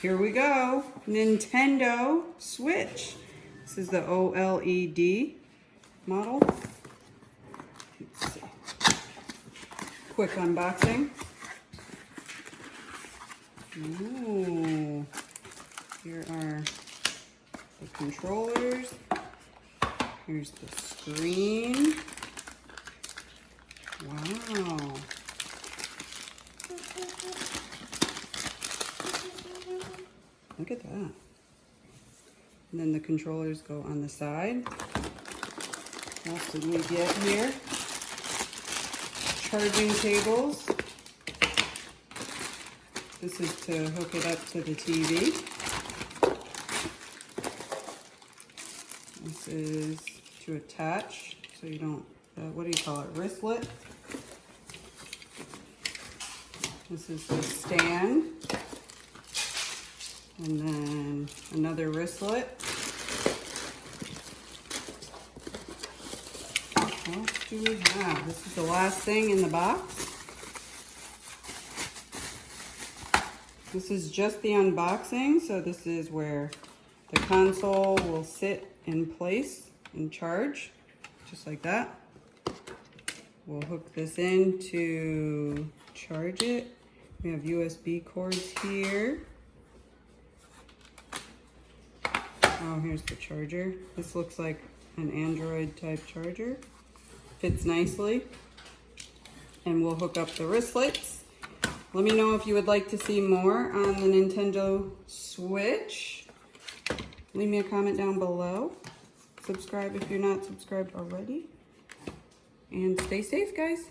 here we go. Nintendo Switch. This is the OLED model. Let's see. Quick unboxing. Ooh. Here are the controllers. Here's the screen. Wow. Look at that. And then the controllers go on the side. What else did we get here? Charging cables. This is to hook it up to the TV. This is to attach, so you don't, what do you call it, wristlet. This is the stand. And then another wristlet. What else do we have? This is the last thing in the box. This is just the unboxing, so this is where the console will sit in place and charge, just like that. We'll hook this in to charge it. We have USB cords here. Oh, here's the charger. This looks like an Android type charger. Fits nicely. And we'll hook up the wristlets. Let me know if you would like to see more on the Nintendo Switch. Leave me a comment down below. Subscribe if you're not subscribed already. And stay safe, guys.